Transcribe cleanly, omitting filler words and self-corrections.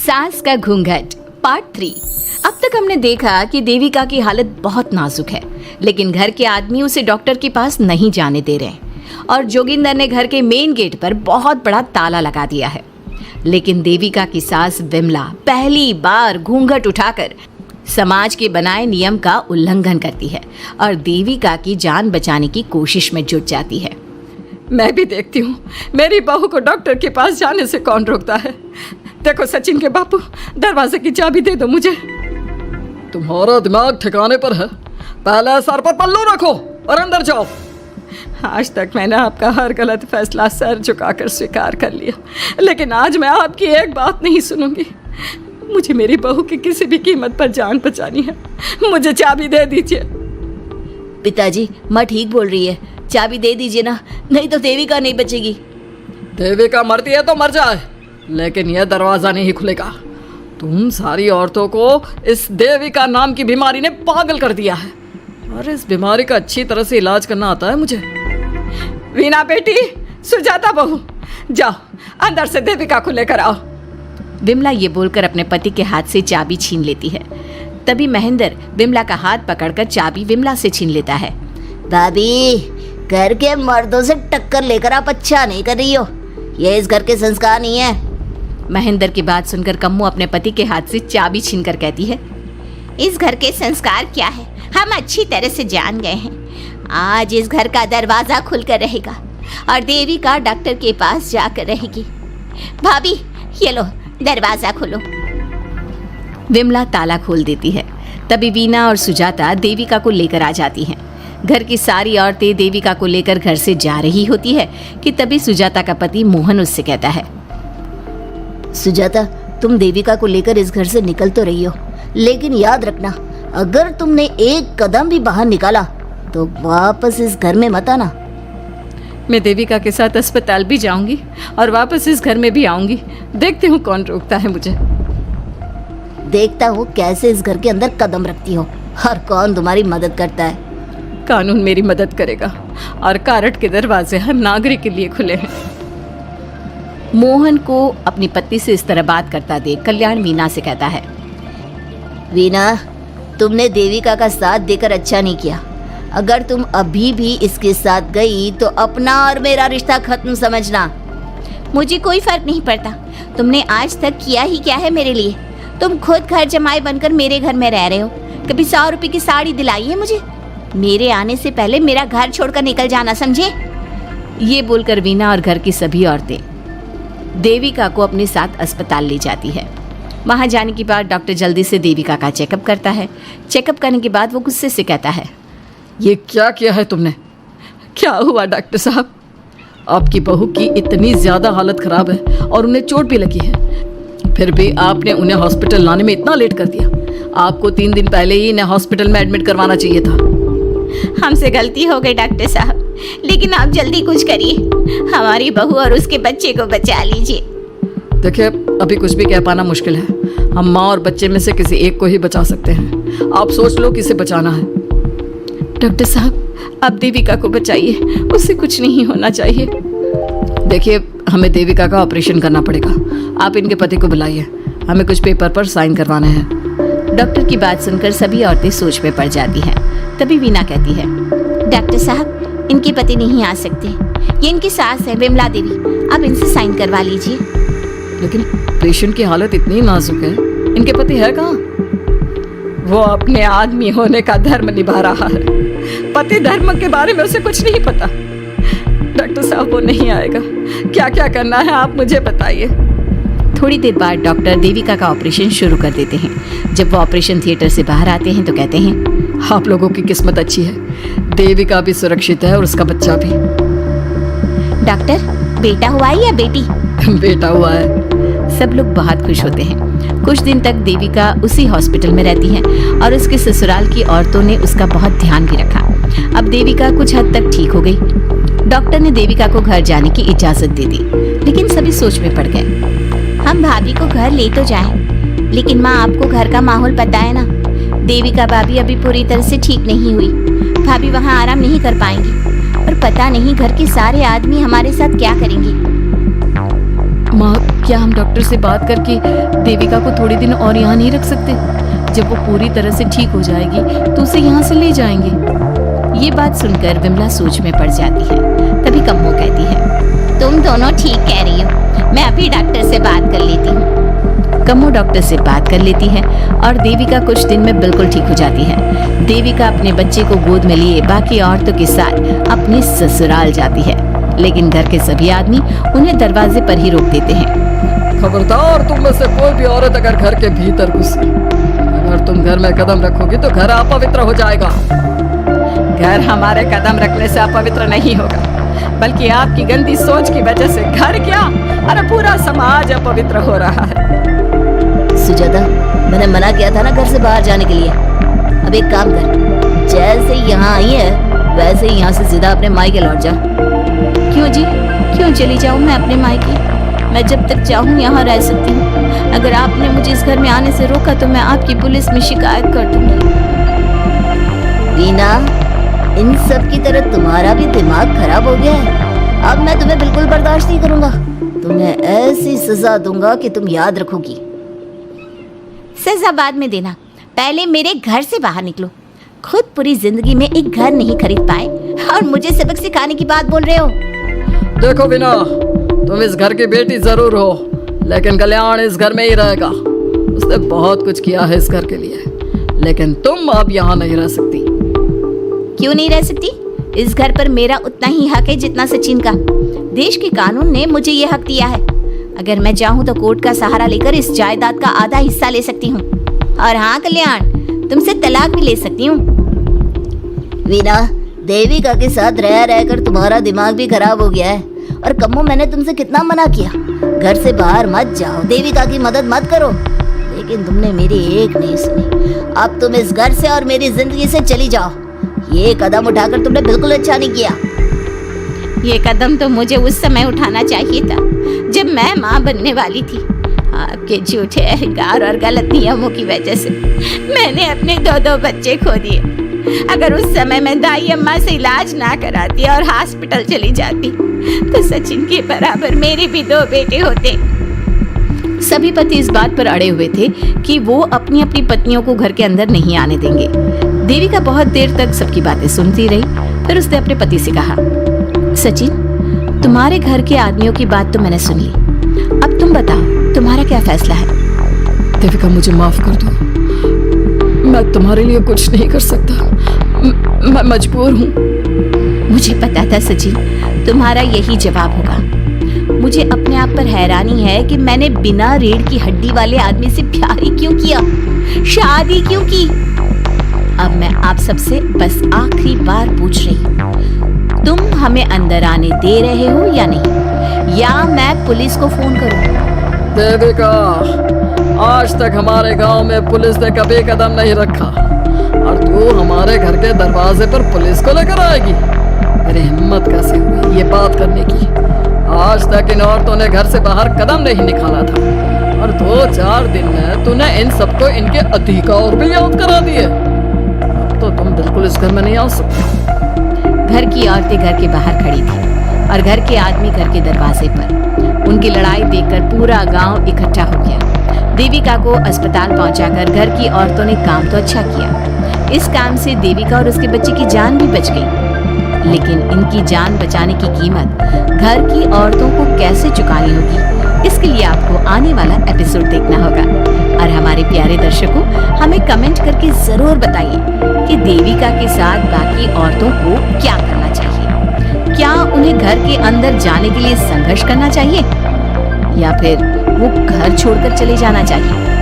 सास का घूंघट पार्ट 3। अब तक हमने देखा कि देविका की हालत बहुत नाजुक है, लेकिन घर के आदमी उसे डॉक्टर के पास नहीं जाने दे रहे हैं और जोगिंदर ने घर के मेन गेट पर बहुत बड़ा ताला लगा दिया है। लेकिन देविका की सास विमला पहली बार घूंघट उठाकर समाज के बनाए नियम का उल्लंघन करती है और देविका की जान बचाने की कोशिश में जुट जाती है। मैं भी देखती हूँ मेरी बहू को डॉक्टर के पास जाने से कौन रोकता है। देखो सचिन के बापू, दरवाजे की चाबी दे दो मुझे। तुम्हारा दिमाग ठिकाने पर है, पहले सर पर पल्लू रखो और अंदर जाओ। आज तक मैंने आपका हर गलत फैसला सर झुकाकर स्वीकार कर लिया, लेकिन आज मैं आपकी एक बात नहीं सुनूंगी। मुझे मेरी बहू की किसी भी कीमत पर जान बचानी है। मुझे चाबी दे दीजिए। पिताजी, माँ ठीक बोल रही है, चाबी दे दीजिए ना, नहीं तो देविका नहीं बचेगी। देविका मरती है तो मर जाए, लेकिन यह दरवाजा नहीं खुलेगा। तुम सारी औरतों को इस देविका नाम की बीमारी ने पागल कर दिया है और इस बीमारी का अच्छी तरह से इलाज करना आता है मुझे। वीना बेटी, सुजाता बहू, जाओ अंदर से देविका को लेकर आओ। विमला ये बोलकर अपने पति के हाथ से चाबी छीन लेती है। तभी महेंद्र विमला का हाथ पकड़कर चाबी विमला से छीन लेता है। भाभी, घर के मर्दों से टक्कर लेकर आप अच्छा नहीं कर रही हो। ये इस घर के संस्कार नहीं है। महेंद्र की बात सुनकर कम्मू अपने पति के हाथ से चाबी छीनकर कहती है, इस घर के संस्कार क्या है हम अच्छी तरह से जान गए हैं। आज इस घर का दरवाजा खुलकर रहेगा और देविका डॉक्टर के पास जाकर रहेगी। भाभी, ये लो दरवाजा खोलो। विमला ताला खोल देती है। तभी वीना और सुजाता देविका को लेकर आ जाती हैं। घर की सारी औरतें देविका को लेकर घर से जा रही होती है कि तभी सुजाता का पति मोहन उससे कहता है, सुजाता, तुम देविका को लेकर इस घर से निकल तो रही हो, लेकिन याद रखना, अगर तुमने एक कदम भी बाहर निकाला तो वापस इस घर में मत आना। मैं देविका के साथ अस्पताल भी जाऊंगी और वापस इस घर में भी आऊंगी। देखती हूँ कौन रोकता है मुझे। देखता हूँ कैसे इस घर के अंदर कदम रखती हो और कौन तुम्हारी मदद करता है। कानून मेरी मदद करेगा और कारट के दरवाजे हर नागरिक के लिए खुले हैं। मोहन को अपनी पत्नी से इस तरह बात करता देख कल्याण वीना से कहता है, वीना, तुमने देविका का साथ देकर अच्छा नहीं किया। अगर तुम अभी भी इसके साथ गई तो अपना और मेरा रिश्ता खत्म समझना। मुझे कोई फर्क नहीं पड़ता। तुमने आज तक किया ही क्या है मेरे लिए। तुम खुद घर जमाई बनकर मेरे घर में रह रहे हो। कभी 100 रुपए की साड़ी दिलाई है मुझे। मेरे आने से पहले मेरा घर छोड़कर निकल जाना, समझे। ये बोलकर वीना और घर की सभी औरतें देविका को अपने साथ अस्पताल ले जाती है। वहां जाने के बाद डॉक्टर जल्दी से देविका का चेकअप करता है। चेकअप करने के बाद वो गुस्से से कहता है, ये क्या किया है तुमने? क्या हुआ डॉक्टर साहब? आपकी बहू की इतनी ज्यादा हालत खराब है और उन्हें चोट भी लगी है, फिर भी आपने उन्हें हॉस्पिटल लाने में इतना लेट कर दिया। आपको 3 दिन पहले ही इन्हें हॉस्पिटल में एडमिट करवाना चाहिए था। हमसे गलती हो गई डॉक्टर साहब, लेकिन आप जल्दी कुछ करिए। हमारी बहू और उसके बच्चे को बचा लीजिए। देखिए, अभी कुछ भी कह पाना मुश्किल है। हम माँ और बच्चे में से किसी एक को ही बचा सकते हैं। आप सोच लो किसे बचाना है। डॉक्टर साहब, आप देविका को बचाइए, उससे कुछ नहीं होना चाहिए। देखिए, हमें देविका का ऑपरेशन करना पड़ेगा। आप इनके पति को बुलाइए, हमें कुछ पेपर पर साइन करवाने हैं। डॉक्टर की बात सुनकर सभी औरतें सोच में पड़ जाती हैं। तभी वीना कहती है, डॉक्टर साहब, इनके पति नहीं आ सकते। ये इनकी सास है विमला देवी, आप इनसे साइन करवा लीजिए। लेकिन पेशेंट की हालत इतनी नाजुक है, इनके पति है कहाँ? वो अपने आदमी होने का धर्म निभा रहा है। पति धर्म के बारे में उसे कुछ नहीं पता। डॉक्टर साहब, वो नहीं आएगा। क्या क्या करना है आप मुझे बताइए। थोड़ी देर बाद डॉक्टर देविका का ऑपरेशन शुरू कर देते हैं। जब वो ऑपरेशन थिएटर से बाहर आते हैं तो कहते हैं, आप लोगों की किस्मत अच्छी है। देविका भी सुरक्षित है और उसका बच्चा भी। डॉक्टर, बेटा हुआ है या बेटी? बेटा हुआ है। सब लोग बहुत खुश होते हैं। कुछ दिन तक देविका उसी हॉस्पिटल में रहती है और उसके ससुराल की औरतों ने उसका बहुत ध्यान भी रखा। अब देविका कुछ हद तक ठीक हो गई। डॉक्टर ने देविका को घर जाने की इजाजत दे दी, लेकिन सभी सोच में पड़ गए। हम भाभी को घर ले तो जाएं, लेकिन माँ, आपको घर का माहौल पता है ना। देविका भाभी अभी पूरी तरह से ठीक नहीं हुई। भाभी वहाँ आराम नहीं कर पाएंगी और पता नहीं घर के सारे आदमी हमारे साथ क्या करेंगे। माँ, क्या हम डॉक्टर से बात करके देविका को थोड़े दिन और यहाँ नहीं रख सकते? जब वो पूरी तरह से ठीक हो जाएगी तो उसे यहाँ से ले जाएंगे। ये बात सुनकर विमला सोच में पड़ जाती है। तभी कम्मो कहती है, तुम दोनों ठीक कह रही हो, मैं अभी डॉक्टर से बात कर लेती हूँ। कम्मो डॉक्टर से बात कर लेती है और देविका कुछ दिन में बिल्कुल ठीक हो जाती है। देविका अपने बच्चे को गोद में लिए बाकी औरतों के साथ अपने ससुराल जाती है, लेकिन घर के सभी आदमी उन्हें दरवाजे पर ही रोक देते हैं। खबरदार, तुम में से कोई भी औरत अगर घर के भीतर घुसे, अगर तुम घर में कदम रखोगी तो घर अपवित्र हो जाएगा। घर हमारे कदम रखने से अपवित्र नहीं होगा, बल्कि आपकी गंदी सोच की वजह से घर क्या, अरे पूरा समाज अपवित्र हो रहा है। सुजाता, मैंने मना किया था ना घर से बाहर जाने के लिए। अब एक काम कर, जैसे यहाँ आई है वैसे ही यहाँ से सीधा अपने मायके लौट जा। क्यों जी, क्यों चली जाऊँ मैं अपने मायके? मैं जब तक चाहूँ यहाँ रह सकती हूँ। अगर आपने मुझे इस घर में आने से रोका तो मैं आपकी पुलिस में शिकायत कर दूंगी। वीना, इन सब की तरह तुम्हारा भी दिमाग खराब हो गया है। अब मैं तुम्हें बिल्कुल बर्दाश्त नहीं करूंगा। तुम्हें ऐसी सजा दूंगा कि तुम याद रखोगी। सजा बाद में देना, पहले मेरे घर से बाहर निकलो। खुद पूरी जिंदगी में एक घर नहीं खरीद पाए और मुझे सबक सिखाने की बात बोल रहे हो। देखो वीना, तुम इस घर की बेटी जरूर हो, लेकिन कल्याण इस घर में ही रहेगा। उसने बहुत कुछ किया है इस घर के लिए, लेकिन तुम अब यहाँ नहीं रह सकती। क्यों नहीं रह सकती? इस घर पर मेरा उतना ही हक है जितना सचिन का। देश के कानून ने मुझे ये हक दिया है। अगर मैं चाहूँ तो कोर्ट का सहारा लेकर इस जायदाद का आधा हिस्सा ले सकती हूँ। और हाँ कल्याण, तुमसे तलाक भी ले सकती हूँ। वीना, देविका के साथ रह रहकर तुम्हारा दिमाग भी खराब हो गया है। और कम्मो, मैंने तुमसे कितना मना किया, घर से बाहर मत जाओ, देविका की मदद मत करो, लेकिन तुमने मेरी एक नहीं सुनी। अब तुम इस घर से और मेरी जिंदगी से चली जाओ। ये कदम उठाकर तुमने बिल्कुल अच्छा नहीं किया। ये कदम तो मुझे उस समय उठाना चाहिए था जब मैं माँ बनने वाली थी। आपके झूठे अहंकार और गलत नियमों की वजह से मैंने अपने 2 बच्चे खो दिए। अगर उस समय मैं दाई अम्मा से इलाज ना कराती और हॉस्पिटल चली जाती तो सचिन के बराबर मेरे भी 2 बेटे होते। सभी पति इस बात पर अड़े हुए थे कि वो अपनी अपनी पत्नियों को घर के अंदर नहीं आने देंगे। देविका बहुत देर तक सबकी बातें सुनती रही। फिर उसने अपने पति से कहा, सचिन, तुम्हारे घर के आदमियों की बात तो मैंने सुन ली। अब तुम बताओ, तुम्हारा क्या फैसला है? देविका, मुझे माफ कर दो, मैं तुम्हारे लिए कुछ नहीं कर सकता। मैं मजबूर हूँ। मुझे पता था सचिन, तुम्हारा यही जवाब होगा। मुझे अपने आप पर हैरानी है कि मैंने बिना रीढ़ की हड्डी वाले आदमी से प्यार ही क्यों किया, शादी क्यों की। अब मैं आप सबसे बस आखिरी बार पूछ रही हूँ, तुम हमें अंदर आने दे रहे हो या नहीं, या मैं पुलिस को फोन करूँ? देविका, आज तक हमारे गांव में पुलिस ने कभी कदम नहीं रखा और तू हमारे घर के दरवाजे पर पुलिस को लेकर आएगी? मेरी हिम्मत कैसे हुई ये बात करने की? आज तक इन औरतों ने घर से बाहर कदम नहीं निकाला था और 2-4 दिन में तूने इन सबको इनके अधिकार भी याद करा दिए। अब तो तुम बिल्कुल इस घर में नहीं आ सकते। घर की औरतें घर के बाहर खड़ी थी और घर के आदमी घर के दरवाजे पर। उनकी लड़ाई देखकर पूरा गांव इकट्ठा हो गया। देविका को अस्पताल पहुंचाकर घर की औरतों ने काम तो अच्छा किया। इस काम से देविका और उसके बच्चे की जान भी बच गई, लेकिन इनकी जान बचाने की कीमत घर की औरतों को कैसे चुकानी होगी, इसके लिए आपको आने वाला एपिसोड देखना होगा। और हमारे प्यारे दर्शकों, हमें कमेंट करके जरूर बताइए कि देविका के साथ बाकी औरतों को क्या करना चाहिए। क्या उन्हें घर के अंदर जाने के लिए संघर्ष करना चाहिए या फिर वो घर छोड़कर चले जाना चाहिए?